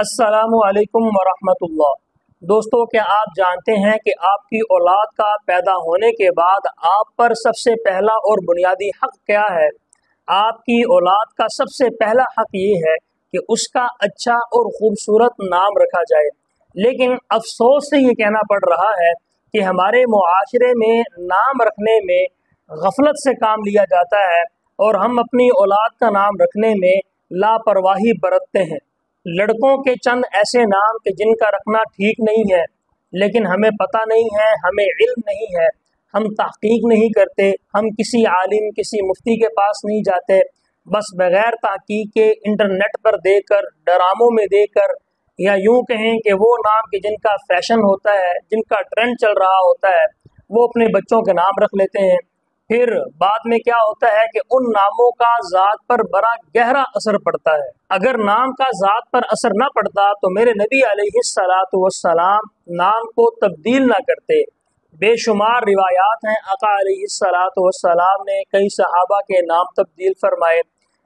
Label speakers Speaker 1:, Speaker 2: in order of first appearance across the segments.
Speaker 1: अस्सलामु अलैकुम वरहमतुल्लाह। दोस्तों, क्या आप जानते हैं कि आपकी औलाद का पैदा होने के बाद आप पर सबसे पहला और बुनियादी हक़ क्या है? आपकी औलाद का सबसे पहला हक़ ये है कि उसका अच्छा और ख़ूबसूरत नाम रखा जाए। लेकिन अफसोस से ये कहना पड़ रहा है कि हमारे मुआशरे में नाम रखने में गफलत से काम लिया जाता है और हम अपनी औलाद का नाम रखने में लापरवाही बरतते हैं। लड़कों के चंद ऐसे नाम कि जिनका रखना ठीक नहीं है, लेकिन हमें पता नहीं है, हमें इल्म नहीं है, हम तहकीक नहीं करते, हम किसी आलिम किसी मुफ्ती के पास नहीं जाते, बस बग़ैर तहकीक के इंटरनेट पर देकर ड्रामों में देकर या यूँ कहें कि वो नाम कि जिनका फैशन होता है, जिनका ट्रेंड चल रहा होता है, वो अपने बच्चों के नाम रख लेते हैं। फिर बाद में क्या होता है कि उन नामों का ज़ात पर बड़ा गहरा असर पड़ता है। अगर नाम का ज़ात पर असर न पड़ता तो मेरे नबी अलैहिस्सलातु वस्सलाम नाम को तब्दील ना करते। बेशुमार रिवायात हैं, आका अलैहिस्सलातु वस्सलाम ने कई सहाबा के नाम तब्दील फरमाए।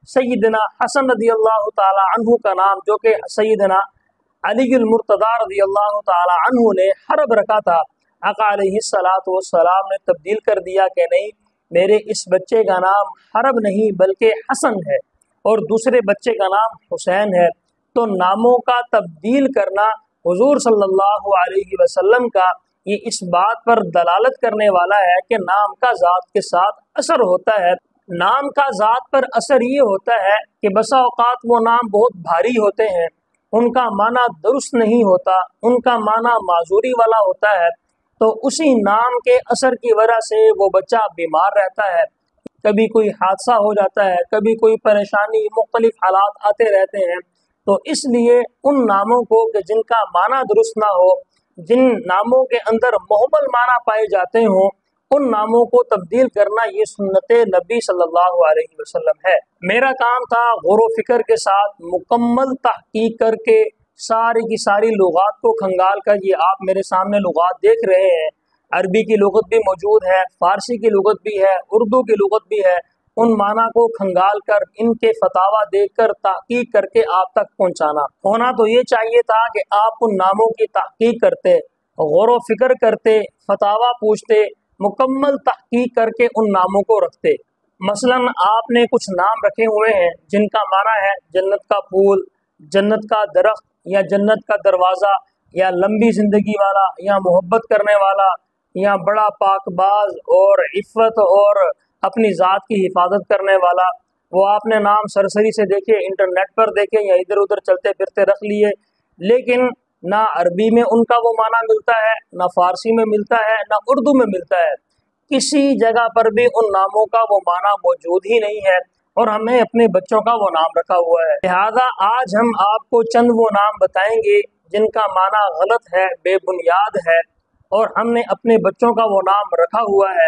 Speaker 1: सैयदना हसन रज़ियल्लाहु ताला अन्हु का नाम, जो कि सैयदना अलीयुल मुर्तज़ा रज़ियल्लाहु ताला अन्हु ने हरब रखा था, आका अलैहिस्सलातु वस्सलाम ने तब्दील कर दिया कि नहीं, मेरे इस बच्चे का नाम हरब नहीं बल्कि हसन है और दूसरे बच्चे का नाम हुसैन है। तो नामों का तब्दील करना हुजूर सल्लल्लाहु अलैहि वसल्लम का ये इस बात पर दलालत करने वाला है कि नाम का ज़ात के साथ असर होता है। नाम का ज़ात पर असर ये होता है कि बसा औकात वो नाम बहुत भारी होते हैं, उनका माना दुरुस्त नहीं होता, उनका माना माजूरी वाला होता है, तो उसी नाम के असर की वजह से वो बच्चा बीमार रहता है। कभी कोई हादसा हो जाता है, कभी कोई परेशानी, मुख्तलिफ हालात आते रहते हैं। तो इसलिए उन नामों को कि जिनका माना दुरुस्त ना हो, जिन नामों के अंदर मुहम्मल माना पाए जाते हों, उन नामों को तब्दील करना ये सुन्नत नबी सल्लल्लाहु अलैहि वसल्लम है। मेरा काम था गौर व फिक्र के साथ मुकम्मल तहकीक करके सारी की सारी लुगात को खंगाल कर, ये आप मेरे सामने लुगात देख रहे हैं, अरबी की लुगत भी मौजूद है, फ़ारसी की लुगत भी है, उर्दू की लुगत भी है, उन माना को खंगाल कर इनके फतावा देखकर तहकीक करके आप तक पहुँचाना। होना तो ये चाहिए था कि आप उन नामों की तहकीक करते, गौर व फिक्र करते, फतावा पूछते, मुकम्मल तहकीक करके उन नामों को रखते। मसलन आपने कुछ नाम रखे हुए हैं जिनका माना है जन्नत का फूल, जन्नत का दरख्त या जन्नत का दरवाज़ा या लंबी ज़िंदगी वाला या मोहब्बत करने वाला या बड़ा पाकबाज और इफ़्फ़त और अपनी ज़ात की हिफाजत करने वाला। वो आपने नाम सरसरी से देखे, इंटरनेट पर देखे या इधर उधर चलते फिरते रख लिए, लेकिन ना अरबी में उनका वो माना मिलता है, ना फ़ारसी में मिलता है, ना उर्दू में मिलता है। किसी जगह पर भी उन नामों का वो माना मौजूद ही नहीं है और हमें अपने बच्चों का वो नाम रखा हुआ है। लिहाजा आज हम आपको चंद वो नाम बताएंगे जिनका माना गलत है, बेबुनियाद है, और हमने अपने बच्चों का वो नाम रखा हुआ है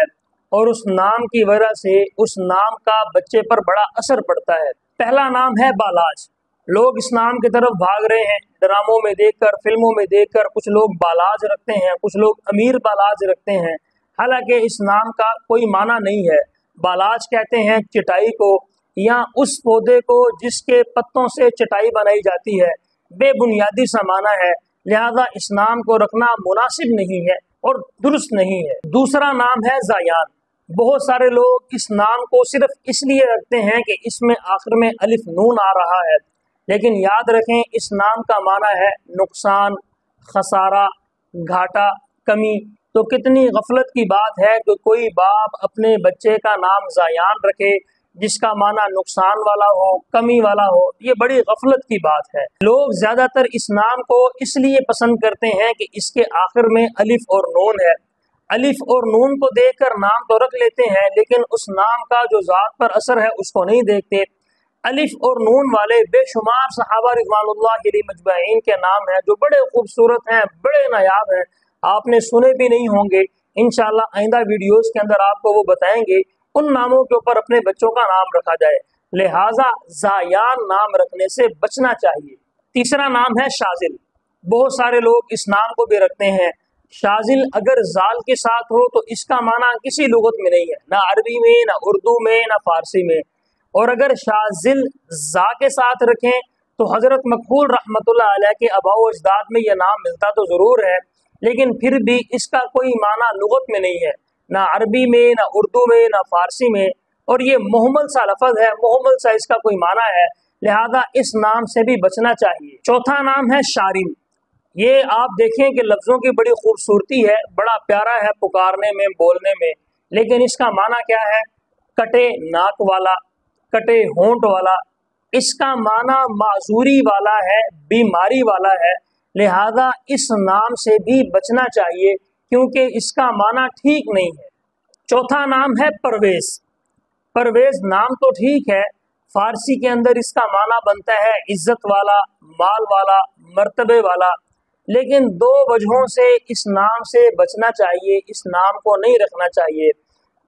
Speaker 1: और उस नाम की वजह से उस नाम का बच्चे पर बड़ा असर पड़ता है। पहला नाम है बालाज। लोग इस नाम की तरफ भाग रहे हैं, ड्रामों में देखकर, फिल्मों में देखकर। कुछ लोग बालाज रखते हैं, कुछ लोग अमीर बालाज रखते हैं, हालांकि इस नाम का कोई माना नहीं है। बालाज कहते हैं चटाई को या उस पौधे को जिसके पत्तों से चटाई बनाई जाती है, बेबुनियादी सा माना है, लिहाजा इस नाम को रखना मुनासिब नहीं है और दुरुस्त नहीं है। दूसरा नाम है ज़ायान। बहुत सारे लोग इस नाम को सिर्फ इसलिए रखते हैं कि इसमें आखिर में अलिफ नून आ रहा है, लेकिन याद रखें इस नाम का माना है नुकसान, खसारा, घाटा, कमी। तो कितनी गफलत की बात है कि कोई बाप अपने बच्चे का नाम ज़ायान रखे जिसका माना नुकसान वाला हो, कमी वाला हो। ये बड़ी गफलत की बात है। लोग ज़्यादातर इस नाम को इसलिए पसंद करते हैं कि इसके आखिर में अलिफ और नून है। अलिफ और नून को देखकर नाम तो रख लेते हैं, लेकिन उस नाम का जो ज़ात पर असर है उसको नहीं देखते। अलिफ और नून वाले बेशुमार सहाबा रिज़वानुल्लाहि अलैहिम अजमईन के नाम हैं जो बड़े खूबसूरत हैं, बड़े नायाब हैं, आपने सुने भी नहीं होंगे। इंशाअल्लाह आइंदा वीडियोज़ के अंदर आपको वो बताएंगे। उन नामों के ऊपर अपने बच्चों का नाम रखा जाए, लिहाजा ज़ायान नाम रखने से बचना चाहिए। तीसरा नाम है शाजिल। बहुत सारे लोग इस नाम को भी रखते हैं। शाजिल अगर जाल के साथ हो तो इसका माना किसी लुगत में नहीं है, ना अरबी में, ना उर्दू में, ना फ़ारसी में। और अगर शाजिल जा के साथ रखें तो हज़रत मकबूल रहमतुल्लाह अलैह के आबाओ अजदाद में यह नाम मिलता तो ज़रूर है, लेकिन फिर भी इसका कोई माना लुगत में नहीं है, ना अरबी में, ना उर्दू में, ना फ़ारसी में, और ये मुहम्मल सा लफ्ज़ है, मुहम्मल सा इसका कोई माना है, लिहाजा इस नाम से भी बचना चाहिए। चौथा नाम है शारिम। ये आप देखें कि लफ्ज़ों की बड़ी खूबसूरती है, बड़ा प्यारा है पुकारने में, बोलने में, लेकिन इसका माना क्या है? कटे नाक वाला, कटे होंठ वाला। इसका माना माजूरी वाला है, बीमारी वाला है, लिहाजा इस नाम से भी बचना चाहिए क्योंकि इसका माना ठीक नहीं है। चौथा नाम है परवेज़। परवेज़ नाम तो ठीक है, फ़ारसी के अंदर इसका माना बनता है इज़्ज़त वाला, माल वाला, मर्तबे वाला, लेकिन दो वजहों से इस नाम से बचना चाहिए, इस नाम को नहीं रखना चाहिए।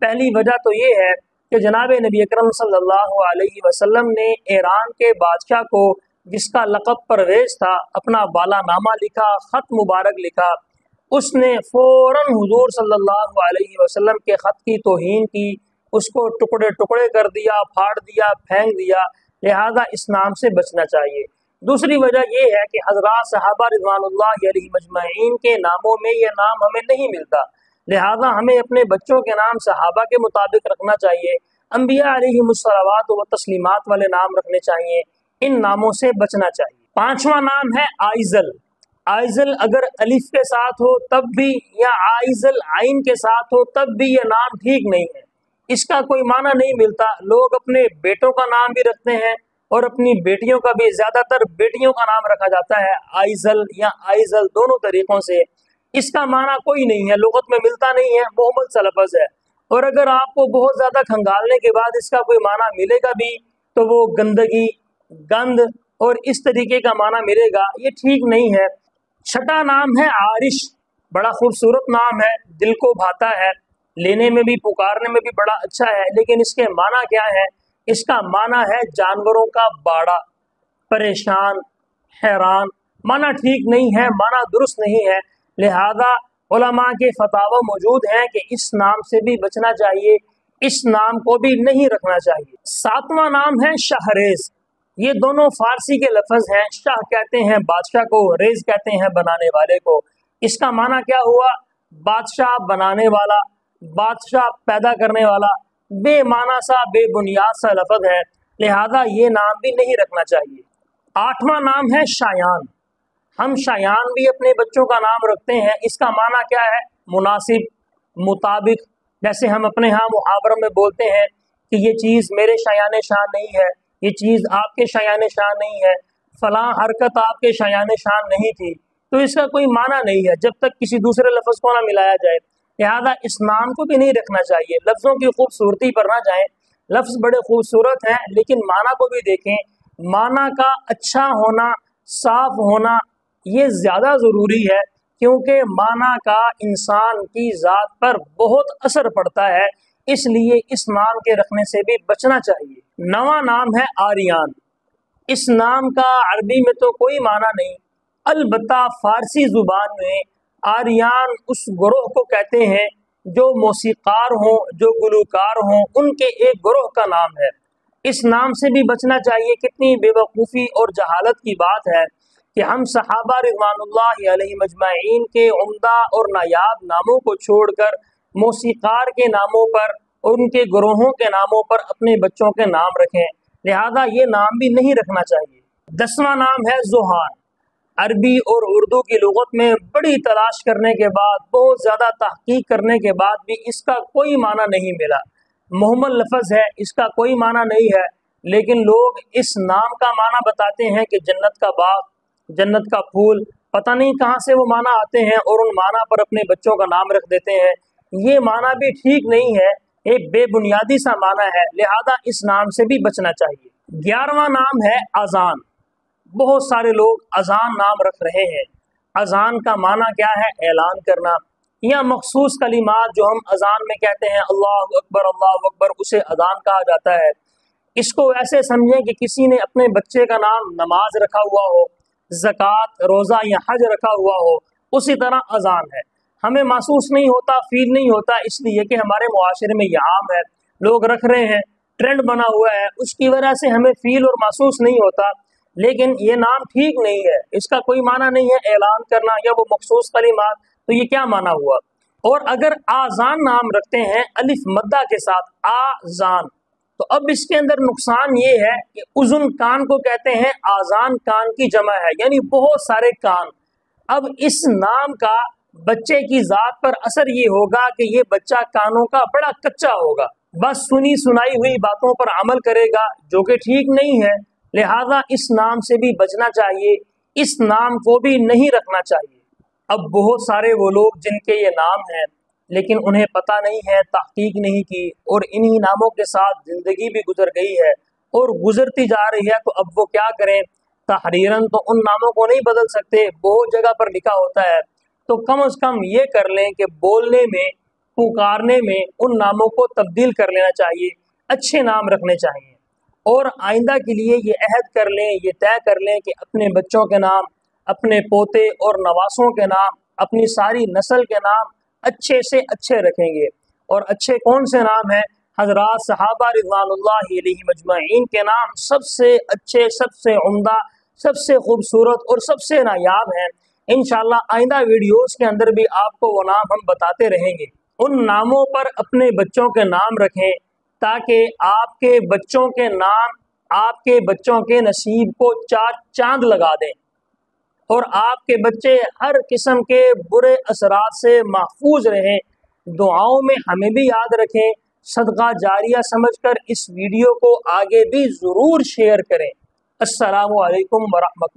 Speaker 1: पहली वजह तो ये है कि जनाब नबी अकरम सल्लल्लाहु अलैहि वसल्लम ने ईरान के बादशाह को, जिसका लक़ब परवेज़ था, अपना वालानामा लिखा, ख़त मुबारक लिखा। उसने फ़ौरन हुज़ूर सल्लल्लाहु अलैहि वसल्लम के ख़त की तौहीन की, उसको टुकड़े टुकड़े कर दिया, फाड़ दिया, फेंक दिया। लिहाजा इस नाम से बचना चाहिए। दूसरी वजह यह है कि हज़रात सहाबा रिज़वानुल्लाहि अलैहिम अजमईन के नामों में यह नाम हमें नहीं मिलता, लिहाजा हमें अपने बच्चों के नाम सहाबा के मुताबिक रखना चाहिए। अंबिया अलैहिमुस्सलावात व तस्लीमात वाले नाम रखने चाहिए, इन नामों से बचना चाहिए। पांचवा नाम है आइज़ल। आइज़ल अगर अलिफ के साथ हो तब भी, या आइज़ल आइन के साथ हो तब भी यह नाम ठीक नहीं है, इसका कोई माना नहीं मिलता। लोग अपने बेटों का नाम भी रखते हैं और अपनी बेटियों का भी, ज़्यादातर बेटियों का नाम रखा जाता है आइज़ल या आइज़ल, दोनों तरीक़ों से। इसका माना कोई नहीं है, लुगत में मिलता नहीं है, मुहम्मल सा लफ्ज़ है। और अगर आपको बहुत ज़्यादा खंगालने के बाद इसका कोई माना मिलेगा भी तो वो गंदगी, गंद और इस तरीके का माना मिलेगा, ये ठीक नहीं है। छठा नाम है आरिश। बड़ा खूबसूरत नाम है, दिल को भाता है, लेने में भी, पुकारने में भी बड़ा अच्छा है, लेकिन इसके माना क्या है? इसका माना है जानवरों का बाड़ा, परेशान, हैरान। माना ठीक नहीं है, माना दुरुस्त नहीं है, लिहाजा उलमा के फतावा मौजूद हैं कि इस नाम से भी बचना चाहिए, इस नाम को भी नहीं रखना चाहिए। सातवां नाम है शाहरेज़। ये दोनों फ़ारसी के लफ्ज़ हैं, शाह कहते हैं बादशाह को, रेज़ कहते हैं बनाने वाले को। इसका माना क्या हुआ? बादशाह बनाने वाला, बादशाह पैदा करने वाला। बेमाना सा, बेबुनियाद सा लफ्ज़ है, लिहाजा ये नाम भी नहीं रखना चाहिए। आठवां नाम है शायान। हम शायान भी अपने बच्चों का नाम रखते हैं, इसका माना क्या है? मुनासिब, मुताबिक। जैसे हम अपने यहाँ मुहावरों में बोलते हैं कि ये चीज़ मेरे शायान शान नहीं है, ये चीज़ आपके शायान शान नहीं है, फ़लाँ हरकत आपके शायान शान नहीं थी, तो इसका कोई माना नहीं है जब तक किसी दूसरे लफ्ज़ को ना मिलाया जाए। लिहाजा इस नाम को भी नहीं रखना चाहिए। लफ्ज़ों की खूबसूरती पर ना जाएं, लफ्ज़ बड़े खूबसूरत हैं, लेकिन माना को भी देखें। माना का अच्छा होना, साफ होना, ये ज़्यादा ज़रूरी है, क्योंकि माना का इंसान की ज़ात पर बहुत असर पड़ता है, इसलिए इस नाम के रखने से भी बचना चाहिए। नवां नाम है आरियान। इस नाम का अरबी में तो कोई माना नहीं, अलबत्ता फ़ारसी ज़ुबान में आरियान उस ग्रोह को कहते हैं जो मौसीकार हों, जो गुलूकार हों, उनके एक ग्रोह का नाम है। इस नाम से भी बचना चाहिए। कितनी बेवकूफ़ी और जहालत की बात है कि हम सहाबा रिज़वानुल्लाहि अलैहिम अजमईन के उम्दा और नायाब नामों को छोड़कर मौसीकार के नामों पर और उनके ग्रोहों के नामों पर अपने बच्चों के नाम रखें, लिहाजा ये नाम भी नहीं रखना चाहिए। 10वां नाम है ज़ुहान। अरबी और उर्दू की लुगत में बड़ी तलाश करने के बाद, बहुत ज़्यादा तहकीक करने के बाद भी इसका कोई माना नहीं मिला। मुहम्मल लफ्ज़ है, इसका कोई माना नहीं है, लेकिन लोग इस नाम का माना बताते हैं कि जन्नत का बाग, जन्नत का फूल। पता नहीं कहाँ से वो माना आते हैं और उन माना पर अपने बच्चों का नाम रख देते हैं। ये माना भी ठीक नहीं है, एक बेबुनियादी सा माना है, लिहाजा इस नाम से भी बचना चाहिए। 11वां नाम है अज़ान। बहुत सारे लोग अज़ान नाम रख रहे हैं। अज़ान का माना क्या है? ऐलान करना, या मखसूस कलिमात जो हम अज़ान में कहते हैं अल्लाहु अकबर, उसे अज़ान कहा जाता है। इसको ऐसे समझें कि किसी ने अपने बच्चे का नाम नमाज रखा हुआ हो, ज़कात, रोज़ा या हज रखा हुआ हो, उसी तरह अज़ान है। हमें महसूस नहीं होता, फील नहीं होता, इसलिए कि हमारे मुआशरे में यह आम है, लोग रख रहे हैं, ट्रेंड बना हुआ है, उसकी वजह से हमें फील और महसूस नहीं होता। लेकिन ये नाम ठीक नहीं है, इसका कोई माना नहीं है ऐलान करना या वो मखसूस कलिमात, तो ये क्या माना हुआ। और अगर आज़ान नाम रखते हैं अलिफ मद्दा के साथ, आज़ान, तो अब इसके अंदर नुकसान ये है कि उज़ुन कान को कहते हैं, आज़ान कान की जमा है, यानी बहुत सारे कान। अब इस नाम का बच्चे की ज़ात पर असर ये होगा कि ये बच्चा कानों का बड़ा कच्चा होगा, बस सुनी सुनाई हुई बातों पर अमल करेगा, जो कि ठीक नहीं है। लिहाजा इस नाम से भी बचना चाहिए, इस नाम को भी नहीं रखना चाहिए। अब बहुत सारे वो लोग जिनके ये नाम हैं लेकिन उन्हें पता नहीं है, तहकीक नहीं की, और इन्हीं नामों के साथ ज़िंदगी भी गुजर गई है और गुजरती जा रही है, तो अब वो क्या करें। तहरीरन तो उन नामों को नहीं बदल सकते, बहुत जगह पर लिखा होता है, तो कम से कम ये कर लें कि बोलने में, पुकारने में उन नामों को तब्दील कर लेना चाहिए, अच्छे नाम रखने चाहिए। और आइंदा के लिए ये अहद कर लें, ये तय कर लें कि अपने बच्चों के नाम, अपने पोते और नवासों के नाम, अपनी सारी नस्ल के नाम अच्छे से अच्छे रखेंगे। और अच्छे कौन से नाम हैं? हज़रात सहाबा रिज़वानुल्लाहि अलैहिम अजमईन के नाम सबसे अच्छे, सबसे उम्दा, सबसे खूबसूरत और सबसे नायाब हैं। इंशाअल्लाह आइंदा वीडियोस के अंदर भी आपको वो नाम हम बताते रहेंगे। उन नामों पर अपने बच्चों के नाम रखें ताकि आपके बच्चों के नाम आपके बच्चों के नसीब को चार चांद लगा दें और आपके बच्चे हर किस्म के बुरे असरात से महफूज रहें। दुआओं में हमें भी याद रखें, सदका जारिया समझकर इस वीडियो को आगे भी ज़रूर शेयर करें। अस्सलामु अलैकुम व रहमतुल्लाह।